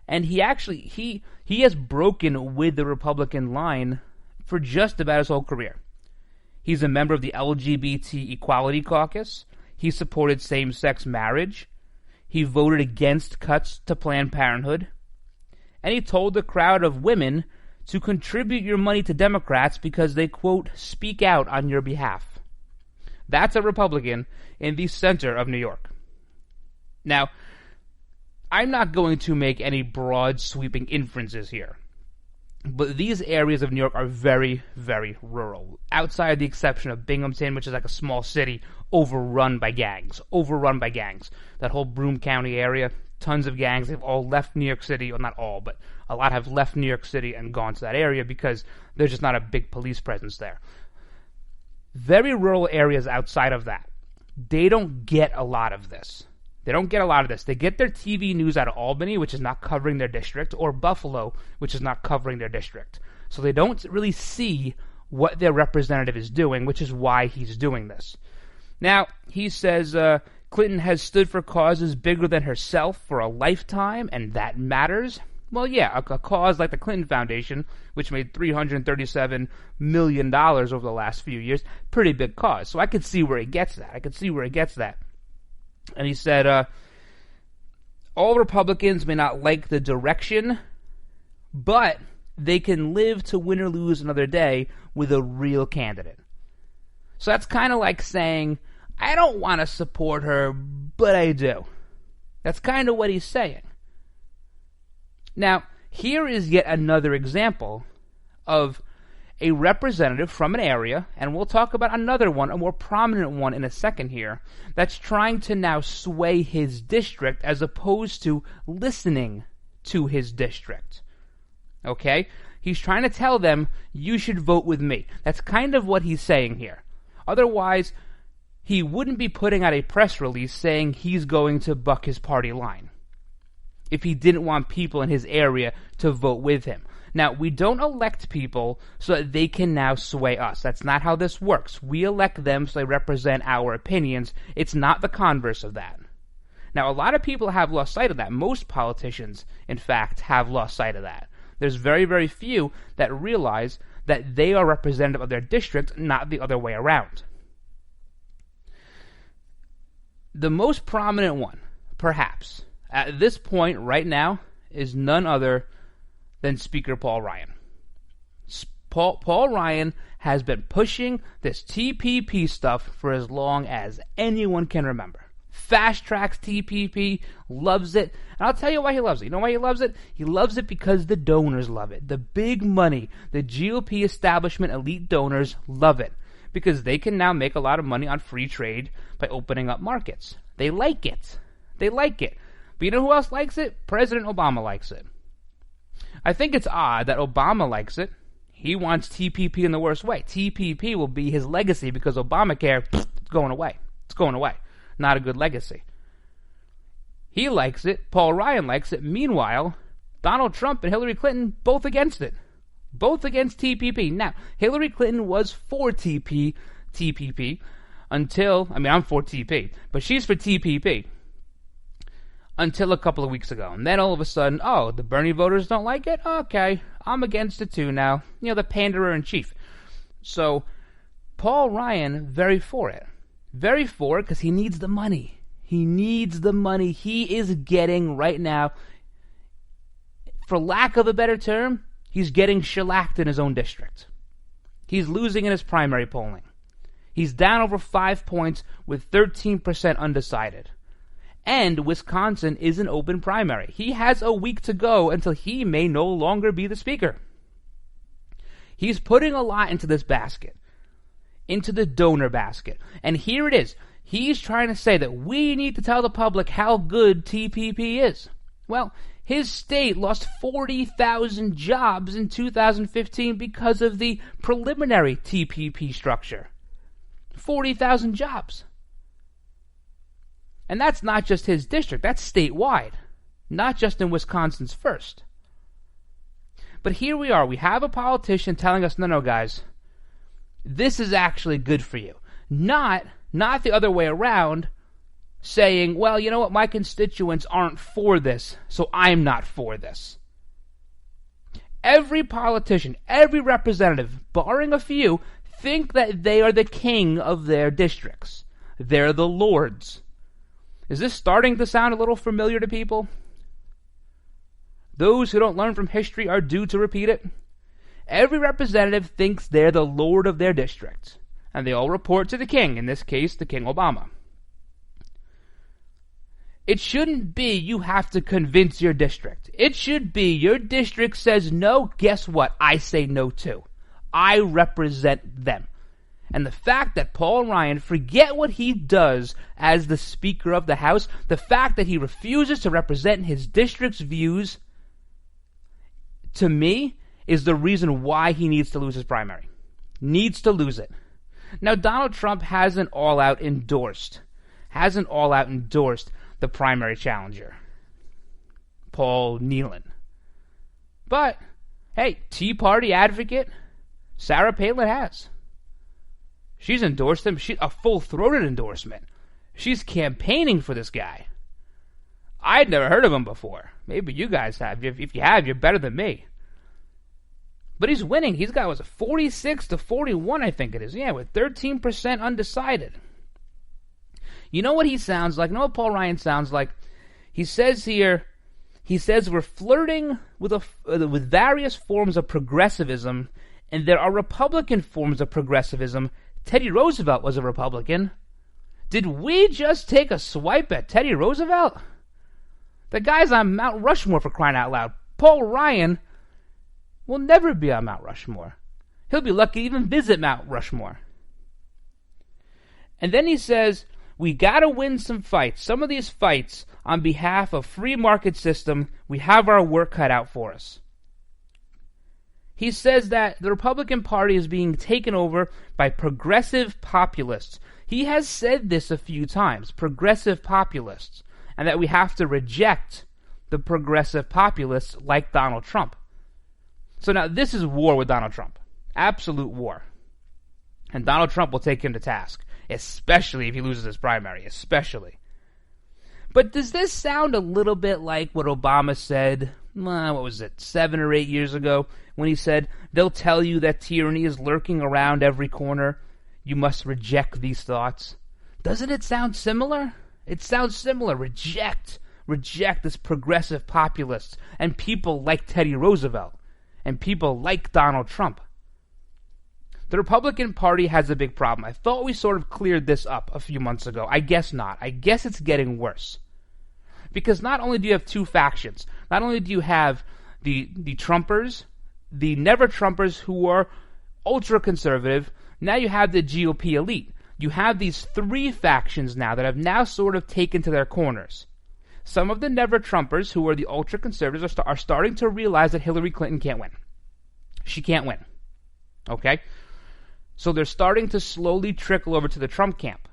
and he has broken with the Republican line for just about his whole career. He's a member of the LGBT Equality Caucus. He supported same-sex marriage. He voted against cuts to Planned Parenthood. And he told the crowd of women to contribute your money to Democrats because they, quote, speak out on your behalf. That's a Republican in the center of New York. Now, I'm not going to make any broad sweeping inferences here, but these areas of New York are very, very rural. Outside the exception of Binghamton, which is like a small city, overrun by gangs. That whole Broome County area, tons of gangs. They've all left New York City, well, not all, but a lot have left New York City and gone to that area because there's just not a big police presence there. Very rural areas outside of that, they don't get a lot of this. They get their TV news out of Albany, which is not covering their district, or Buffalo, which is not covering their district. So they don't really see what their representative is doing, which is why he's doing this. Now, he says Clinton has stood for causes bigger than herself for a lifetime, and that matters. Well, yeah, a cause like the Clinton Foundation, which made $337 million over the last few years, pretty big cause. So I could see where he gets that. And he said, all Republicans may not like the direction, but they can live to win or lose another day with a real candidate. So that's kind of like saying, I don't want to support her, but I do. That's kind of what he's saying. Now, here is yet another example of a representative from an area, and we'll talk about another one, a more prominent one in a second here, that's trying to now sway his district as opposed to listening to his district. Okay? He's trying to tell them, you should vote with me. That's kind of what he's saying here. Otherwise, he wouldn't be putting out a press release saying he's going to buck his party line if he didn't want people in his area to vote with him. Now, we don't elect people so that they can now sway us. That's not how this works. We elect them so they represent our opinions. It's not the converse of that. Now, a lot of people have lost sight of that. Most politicians, in fact, have lost sight of that. There's very, very few that realize that they are representative of their district, not the other way around. The most prominent one, perhaps, at this point right now, is none other than Speaker Paul Ryan. Paul Ryan has been pushing this TPP stuff for as long as anyone can remember. fast-tracks TPP, loves it. And I'll tell you why he loves it. You know why he loves it? He loves it because the donors love it. The big money, the GOP establishment elite donors love it because they can now make a lot of money on free trade by opening up markets. They like it. They like it. But you know who else likes it? President Obama likes it. I think it's odd that Obama likes it. He wants TPP in the worst way. TPP will be his legacy because Obamacare, it's going away. It's going away. Not a good legacy. He likes it. Paul Ryan likes it. Meanwhile, Donald Trump and Hillary Clinton both against it. Both against TPP. Now, Hillary Clinton was for TPP until, I'm for TP, but she's for TPP until a couple of weeks ago. And then all of a sudden, the Bernie voters don't like it? Okay, I'm against it too now. The panderer in chief. So, Paul Ryan, very for it. Very for it because he needs the money. He needs the money. He is getting right now, for lack of a better term, he's getting shellacked in his own district. He's losing in his primary polling. He's down over 5 points with 13% undecided. And Wisconsin is an open primary. He has a week to go until he may no longer be the speaker. He's putting a lot into this basket, into the donor basket. And here it is. He's trying to say that we need to tell the public how good TPP is. Well, his state lost 40,000 jobs in 2015 because of the preliminary TPP structure. 40,000 jobs. And that's not just his district, that's statewide, not just in Wisconsin's first. But here we are, we have a politician telling us, no, guys, this is actually good for you. Not the other way around, saying, well, you know what, my constituents aren't for this, so I'm not for this. Every politician, every representative, barring a few, think that they are the king of their districts. They're the lords. Is this starting to sound a little familiar to people? Those who don't learn from history are due to repeat it. Every representative thinks they're the lord of their district, and they all report to the king, in this case, the King Obama. It shouldn't be you have to convince your district. It should be your district says no, guess what? I say no too. I represent them. And the fact that Paul Ryan, forget what he does as the Speaker of the House, the fact that he refuses to represent his district's views, to me, is the reason why he needs to lose his primary. Needs to lose it. Now, Donald Trump hasn't all out endorsed the primary challenger, Paul Nealon. But, hey, Tea Party advocate Sarah Palin has. She's endorsed him. A full-throated endorsement. She's campaigning for this guy. I'd never heard of him before. Maybe you guys have. If you have, you're better than me. But he's winning. He's got, 46-41, I think it is. Yeah, with 13% undecided. You know what he sounds like? You know what Paul Ryan sounds like? He says here, we're flirting with various forms of progressivism, and there are Republican forms of progressivism. Teddy Roosevelt was a Republican. Did we just take a swipe at Teddy Roosevelt? The guy's on Mount Rushmore, for crying out loud. Paul Ryan will never be on Mount Rushmore. He'll be lucky to even visit Mount Rushmore. And then he says, we gotta win some fights. Some of these fights on behalf of free market system, we have our work cut out for us. He says that the Republican Party is being taken over by progressive populists. He has said this a few times, progressive populists, and that we have to reject the progressive populists like Donald Trump. So now this is war with Donald Trump. Absolute war. And Donald Trump will take him to task, especially if he loses his primary, especially. But does this sound a little bit like what Obama said, 7 or 8 years ago, when he said, they'll tell you that tyranny is lurking around every corner. You must reject these thoughts. Doesn't it sound similar? It sounds similar. Reject this progressive populists and people like Teddy Roosevelt and people like Donald Trump. The Republican Party has a big problem. I thought we sort of cleared this up a few months ago. I guess not. I guess it's getting worse. Because not only do you have two factions, not only do you have the Trumpers, the never-Trumpers who are ultra-conservative, now you have the GOP elite. You have these three factions now that have now sort of taken to their corners. Some of the never-Trumpers who are the ultra-conservatives are starting to realize that Hillary Clinton can't win. She can't win. Okay? So they're starting to slowly trickle over to the Trump camp.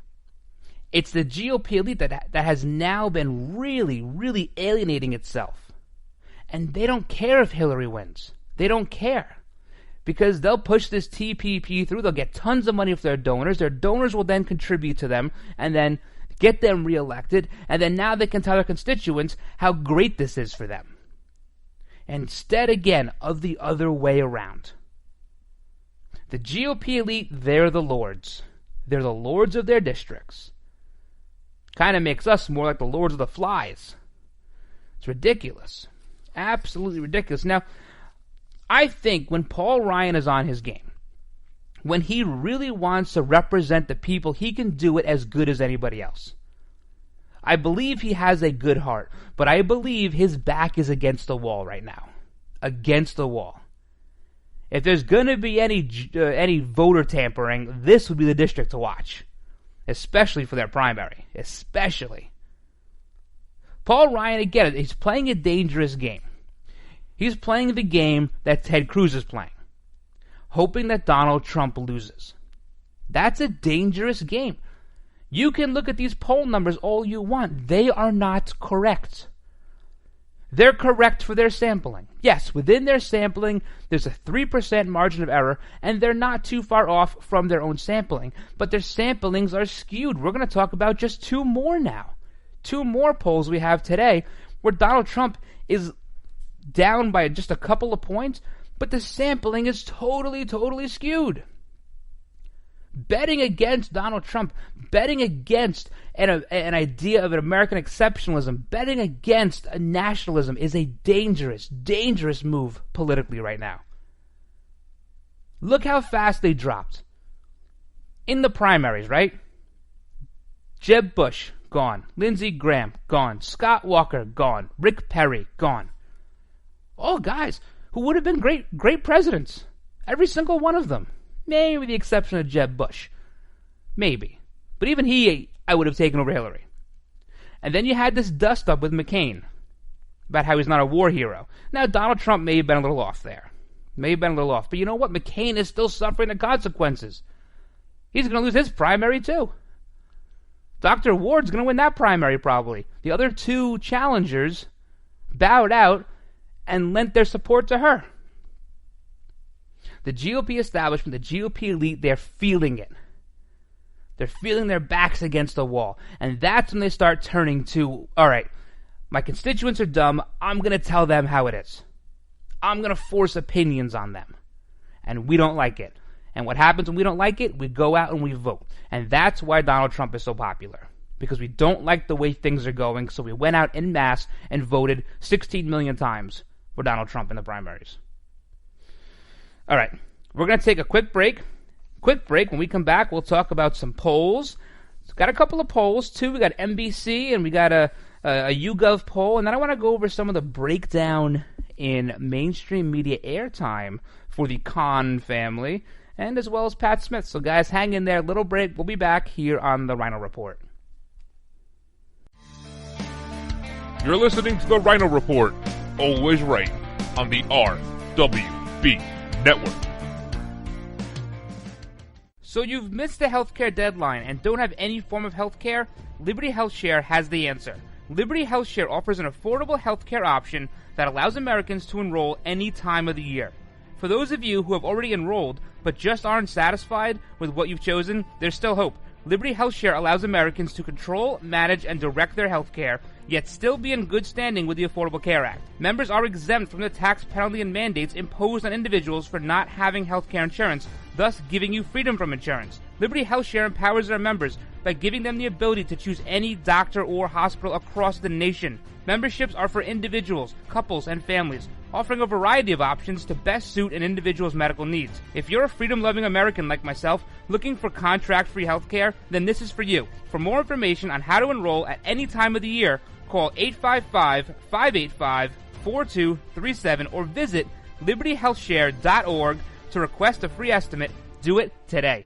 It's the GOP elite that has now been really, really alienating itself. And they don't care if Hillary wins. They don't care. Because they'll push this TPP through. They'll get tons of money from their donors. Their donors will then contribute to them and then get them reelected. And then now they can tell their constituents how great this is for them. Instead, again, of the other way around. The GOP elite, they're the lords. They're the lords of their districts. Kind of makes us more like the lords of the flies. It's ridiculous. Absolutely ridiculous. Now, I think when Paul Ryan is on his game, when he really wants to represent the people, he can do it as good as anybody else. I believe he has a good heart, but I believe his back is against the wall right now. Against the wall. If there's going to be any voter tampering, this would be the district to watch. Especially for their primary. Especially. Paul Ryan, again, he's playing a dangerous game. He's playing the game that Ted Cruz is playing. Hoping that Donald Trump loses. That's a dangerous game. You can look at these poll numbers all you want. They are not correct. They're correct for their sampling. Yes, within their sampling, there's a 3% margin of error, and they're not too far off from their own sampling. But their samplings are skewed. We're going to talk about just two more now. Two more polls we have today where Donald Trump is down by just a couple of points, but the sampling is totally skewed. Betting against Donald Trump, betting against an idea of an American exceptionalism, betting against a nationalism is a dangerous move politically right now. Look how fast they dropped. In the primaries, right? Jeb Bush, gone. Lindsey Graham, gone. Scott Walker, gone. Rick Perry, gone. All guys who would have been great presidents. Every single one of them. Maybe with the exception of Jeb Bush. Maybe. But even he, I would have taken over Hillary. And then you had this dust-up with McCain about how he's not a war hero. Now, Donald Trump may have been a little off there. But you know what? McCain is still suffering the consequences. He's going to lose his primary, too. Dr. Ward's going to win that primary, probably. The other two challengers bowed out and lent their support to her. The GOP establishment, the GOP elite, they're feeling it. They're feeling their backs against the wall. And that's when they start turning to, all right, my constituents are dumb. I'm going to tell them how it is. I'm going to force opinions on them. And we don't like it. And what happens when we don't like it? We go out and we vote. And that's why Donald Trump is so popular. Because we don't like the way things are going, so we went out en masse and voted 16 million times for Donald Trump in the primaries. All right, we're going to take a quick break. When we come back, we'll talk about some polls. Got a couple of polls, too. We got NBC and we got a YouGov poll. And then I want to go over some of the breakdown in mainstream media airtime for the Khan family, and as well as Pat Smith. So, guys, hang in there. Little break. We'll be back here on the Ryno Report. You're listening to the Ryno Report. Always right on the RWB Network. So you've missed the healthcare deadline and don't have any form of healthcare? Liberty HealthShare has the answer. Liberty HealthShare offers an affordable healthcare option that allows Americans to enroll any time of the year. For those of you who have already enrolled but just aren't satisfied with what you've chosen, there's still hope. Liberty HealthShare allows Americans to control, manage, and direct their healthcare yet still be in good standing with the Affordable Care Act. Members are exempt from the tax penalty and mandates imposed on individuals for not having health care insurance, thus giving you freedom from insurance. Liberty HealthShare empowers their members by giving them the ability to choose any doctor or hospital across the nation. Memberships are for individuals, couples, and families, offering a variety of options to best suit an individual's medical needs. If you're a freedom-loving American like myself, looking for contract-free health care, then this is for you. For more information on how to enroll at any time of the year, call 855-585-4237 or visit libertyhealthshare.org to request a free estimate. Do it today.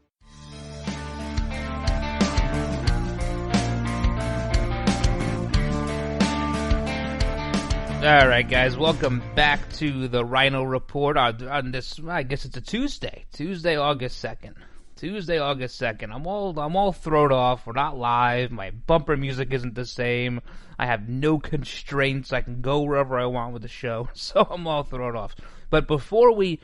All right, guys, welcome back to the Ryno Report on this, I guess it's a Tuesday, August 2nd. I'm all thrown off. We're not live. My bumper music isn't the same. I have no constraints. I can go wherever I want with the show, so I'm all thrown off. But before we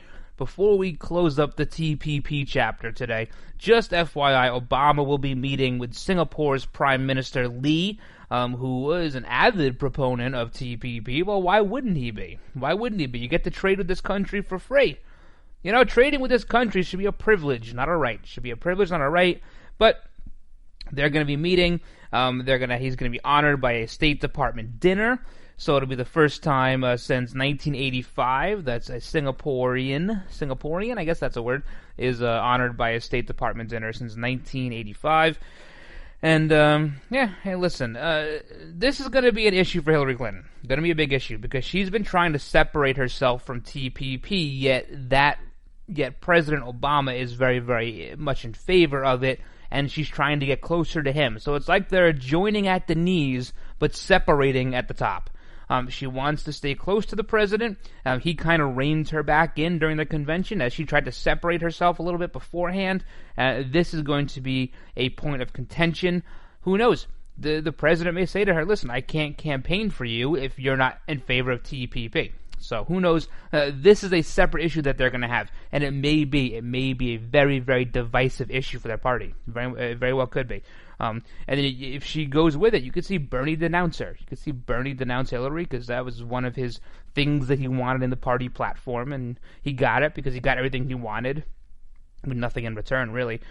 close up the TPP chapter today, just FYI, Obama will be meeting with Singapore's Prime Minister Lee, who is an avid proponent of TPP. Well, why wouldn't he be? You get to trade with this country for free. You know, trading with this country should be a privilege, not a right. Should be a privilege, not a right. But they're going to be meeting. He's going to be honored by a State Department dinner. So it'll be the first time since 1985 that's a Singaporean, I guess that's a word, is honored by a State Department dinner since 1985. And, hey, listen, this is going to be an issue for Hillary Clinton. Going to be a big issue because she's been trying to separate herself from TPP, yet President Obama is very, very much in favor of it, and she's trying to get closer to him. So it's like they're joining at the knees, but separating at the top. She wants to stay close to the president. He kind of reined her back in during the convention as she tried to separate herself a little bit beforehand. This is going to be a point of contention. Who knows? The president may say to her, listen, I can't campaign for you if you're not in favor of TPP. So who knows? This is a separate issue that they're going to have, and it may be a very, very divisive issue for their party. Very well could be. And then if she goes with it, you could see Bernie denounce her. You could see Bernie denounce Hillary because that was one of his things that he wanted in the party platform, and he got it because he got everything he wanted with nothing in return, really.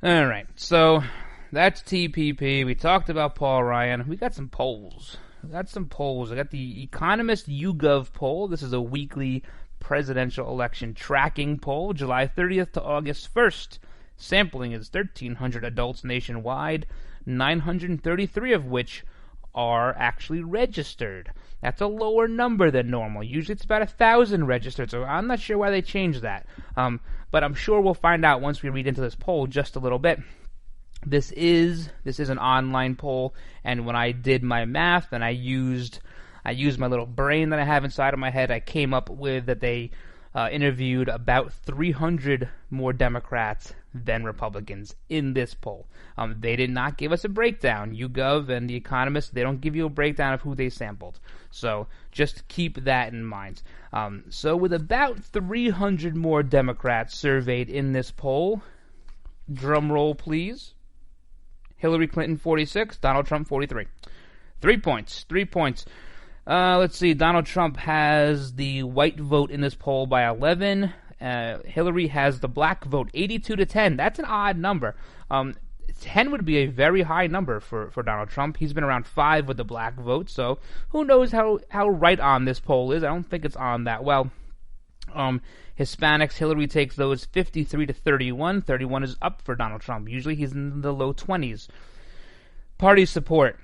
All right, so that's TPP. We talked about Paul Ryan. We got some polls. I got the Economist YouGov poll. This is a weekly presidential election tracking poll, July 30th to August 1st. Sampling is 1,300 adults nationwide, 933 of which are actually registered. That's a lower number than normal. Usually it's about 1,000 registered, so I'm not sure why they changed that. But I'm sure we'll find out once we read into this poll just a little bit. This is an online poll, and when I did my math and I used my little brain that I have inside of my head, I came up with that they interviewed about 300 more Democrats than Republicans in this poll. They did not give us a breakdown. YouGov and The Economist, they don't give you a breakdown of who they sampled. So just keep that in mind. So with about 300 more Democrats surveyed in this poll, drum roll please, Hillary Clinton 46, Donald Trump 43. 3 points. Let's see, Donald Trump has the white vote in this poll by 11. Hillary has the black vote 82 to 10. That's an odd number. 10 would be a very high number for Donald Trump. He's been around 5 with the black vote, so who knows how right on this poll is. I don't think it's on that well. Hispanics, Hillary takes those 53 to 31. 31 is up for Donald Trump. Usually he's in the low 20s. Party support.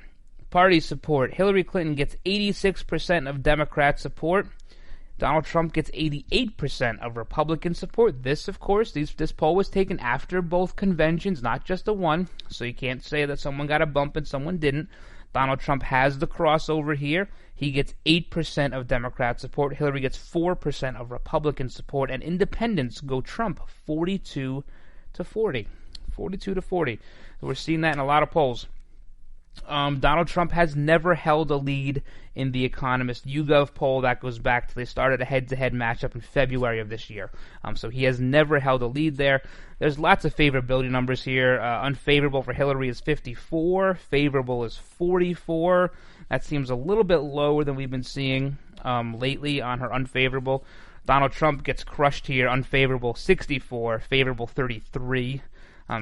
Hillary Clinton gets 86% of Democrat support. Donald Trump gets 88% of Republican support. This, of course, this poll was taken after both conventions, not just the one, so you can't say that someone got a bump and someone didn't. Donald Trump has the crossover here. He gets 8% of Democrat support. Hillary gets 4% of Republican support. And independents go Trump 42 to 40. 42 to 40. So we're seeing that in a lot of polls. Donald Trump has never held a lead in the Economist YouGov poll. That goes back to they started a head-to-head matchup in February of this year. So he has never held a lead there. There's lots of favorability numbers here. Unfavorable for Hillary is 54. Favorable is 44. That seems a little bit lower than we've been seeing lately on her unfavorable. Donald Trump gets crushed here. Unfavorable 64. Favorable 33.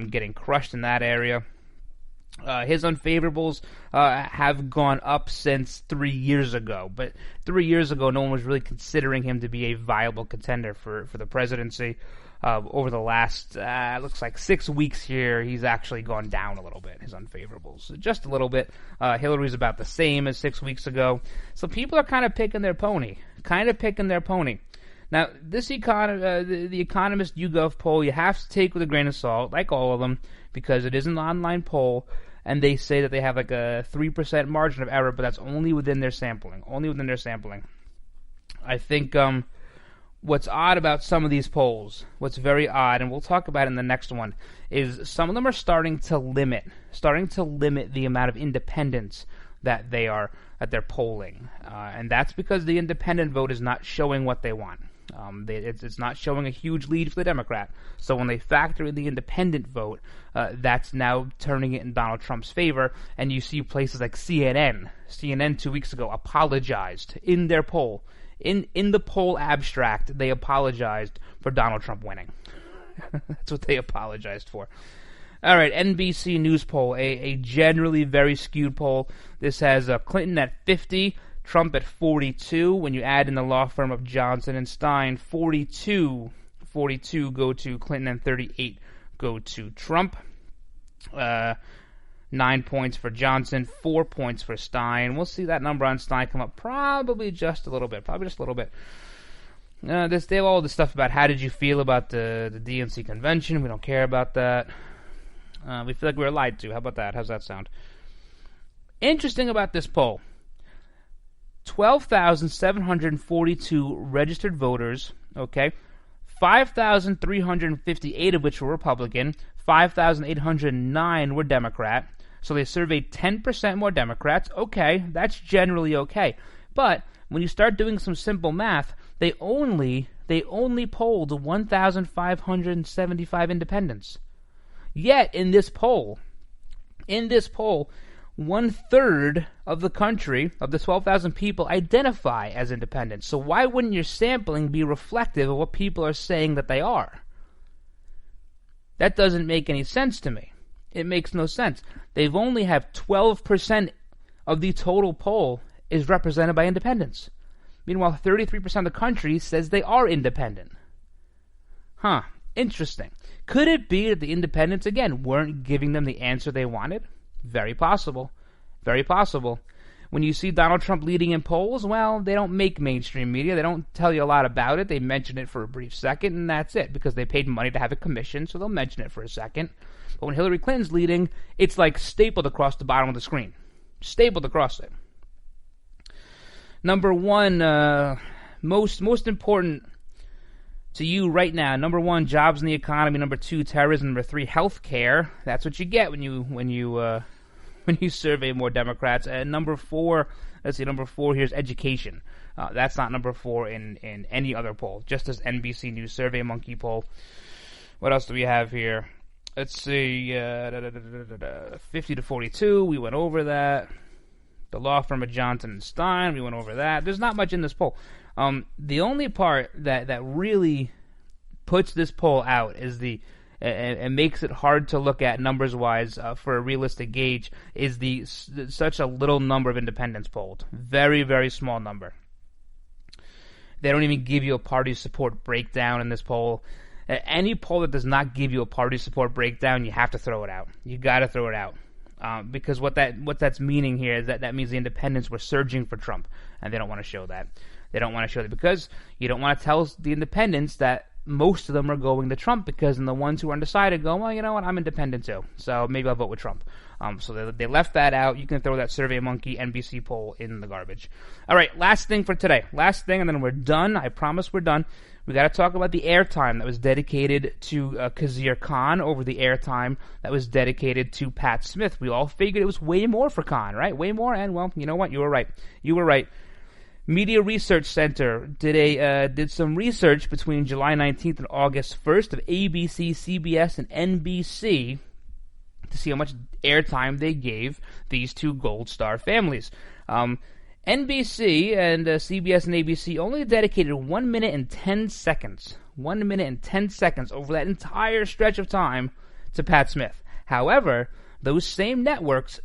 Getting crushed in that area. His unfavorables have gone up since 3 years ago, but 3 years ago no one was really considering him to be a viable contender for the presidency. Over the last, looks like 6 weeks here, he's actually gone down a little bit, his unfavorables. Just a little bit. Hillary's about the same as 6 weeks ago. So people are kind of picking their pony. Now, this the Economist YouGov poll, you have to take with a grain of salt, like all of them, because it is an online poll, and they say that they have like a 3% margin of error, but that's only within their sampling. I think what's odd about some of these polls, what's very odd, and we'll talk about it in the next one, is some of them are starting to limit the amount of independents that they're polling, and that's because the independent vote is not showing what they want. It's not showing a huge lead for the Democrat. So when they factor in the independent vote, that's now turning it in Donald Trump's favor. And you see places like CNN 2 weeks ago apologized in their poll. In the poll abstract, they apologized for Donald Trump winning. That's what they apologized for. All right, NBC News poll, a generally very skewed poll. This has Clinton at 50, Trump at 42. When you add in the law firm of Johnson and Stein, 42 go to Clinton and 38 go to Trump. 9 points for Johnson, 4 points for Stein. We'll see that number on Stein come up probably just a little bit. They have all this stuff about how did you feel about the DNC convention. We don't care about that. We feel like we were lied to. How about that? How's that sound? Interesting about this poll. 12,742 registered voters, okay? 5,358 of which were Republican, 5,809 were Democrat. So they surveyed 10% more Democrats. Okay, that's generally okay. But when you start doing some simple math, they only polled 1,575 independents. Yet in this poll, 1/3 of the country, of the 12,000 people, identify as independents. So why wouldn't your sampling be reflective of what people are saying that they are? That doesn't make any sense to me. It makes no sense. They've only have 12% of the total poll is represented by independents. Meanwhile, 33% of the country says they are independent. Interesting. Could it be that the independents, again, weren't giving them the answer they wanted? Very possible. Very possible. When you see Donald Trump leading in polls, well, they don't make mainstream media. They don't tell you a lot about it. They mention it for a brief second, and that's it, because they paid money to have it commissioned, so they'll mention it for a second. But when Hillary Clinton's leading, it's like stapled across the bottom of the screen. Stapled across it. Number one, most important to you right now. Number one, jobs in the economy. Number two, terrorism. Number three, health care. That's what you get when you survey more Democrats. And number four, number four here is education. That's not number four in any other poll. Just as NBC News Survey Monkey poll. What else do we have here? Let's see, 50 to 42. We went over that. The law firm of Johnson and Stein. We went over that. There's not much in this poll. The only part that really puts this poll out is and makes it hard to look at numbers-wise for a realistic gauge is such a little number of independents polled. Very, very small number. They don't even give you a party support breakdown in this poll. Any poll that does not give you a party support breakdown, you have to throw it out. You got to throw it out. Because what that's meaning here is that means the independents were surging for Trump, and they don't want to show that. They don't want to show that because you don't want to tell the independents that most of them are going to Trump, because then the ones who are undecided go, well, you know what, I'm independent too, so maybe I'll vote with Trump. So they left that out. You can throw that SurveyMonkey NBC poll in the garbage. All right, last thing for today. Last thing, and then we're done. I promise we're done. We got to talk about the airtime that was dedicated to Kazir Khan over the airtime that was dedicated to Pat Smith. We all figured it was way more for Khan, right? Way more, and well, you know what? You were right. You were right. Media Research Center did some research between July 19th and August 1st of ABC, CBS, and NBC to see how much airtime they gave these two Gold Star families. NBC and CBS and ABC only dedicated 1 minute and 10 seconds. 1 minute and 10 seconds over that entire stretch of time to Pat Smith. However, those same networks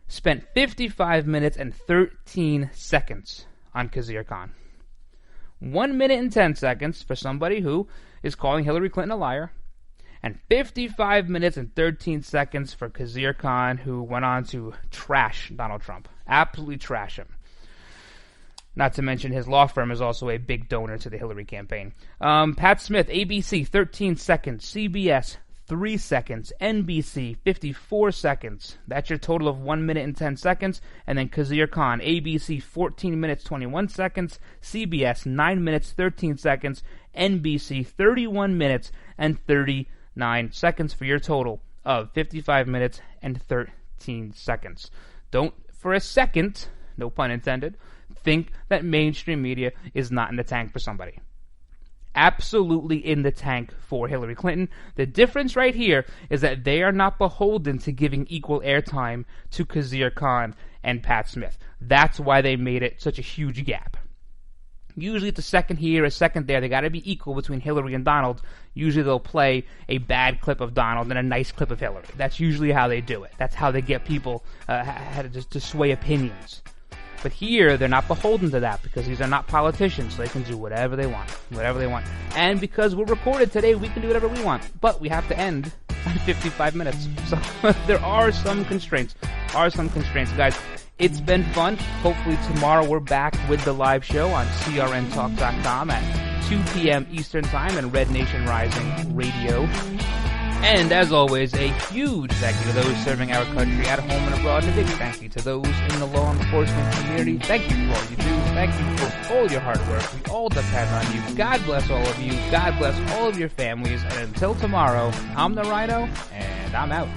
spent 55 minutes and 13 seconds on Kazir Khan. 1 minute and 10 seconds for somebody who is calling Hillary Clinton a liar, and 55 minutes and 13 seconds for Kazir Khan, who went on to trash Donald Trump. Absolutely trash him. Not to mention his law firm is also a big donor to the Hillary campaign. Pat Smith, ABC, 13 seconds. CBS, 3 seconds. NBC, 54 seconds. That's your total of 1 minute and 10 seconds. And then Kazir Khan, ABC, 14 minutes, 21 seconds. CBS, 9 minutes, 13 seconds. NBC, 31 minutes and 39 seconds for your total of 55 minutes and 13 seconds. Don't for a second, no pun intended, think that mainstream media is not in the tank for somebody. Absolutely in the tank for Hillary Clinton. The difference right here is that they are not beholden to giving equal airtime to Kazir Khan and Pat Smith. That's why they made it such a huge gap. Usually it's a second here, a second there. They got to be equal between Hillary and Donald. Usually they'll play a bad clip of Donald and a nice clip of Hillary. That's usually how they do it. That's how they get people to sway opinions. But here, they're not beholden to that because these are not politicians, so they can do whatever they want. And because we're recorded today, we can do whatever we want. But we have to end in 55 minutes. So there are some constraints. Guys, it's been fun. Hopefully tomorrow we're back with the live show on crntalk.com at 2 p.m. Eastern Time and Red Nation Rising Radio. And as always, a huge thank you to those serving our country at home and abroad, and a big thank you to those in the law enforcement community. Thank you for all you do. Thank you for all your hard work. We all depend on you. God bless all of you. God bless all of your families. And until tomorrow, I'm the Ryno, and I'm out.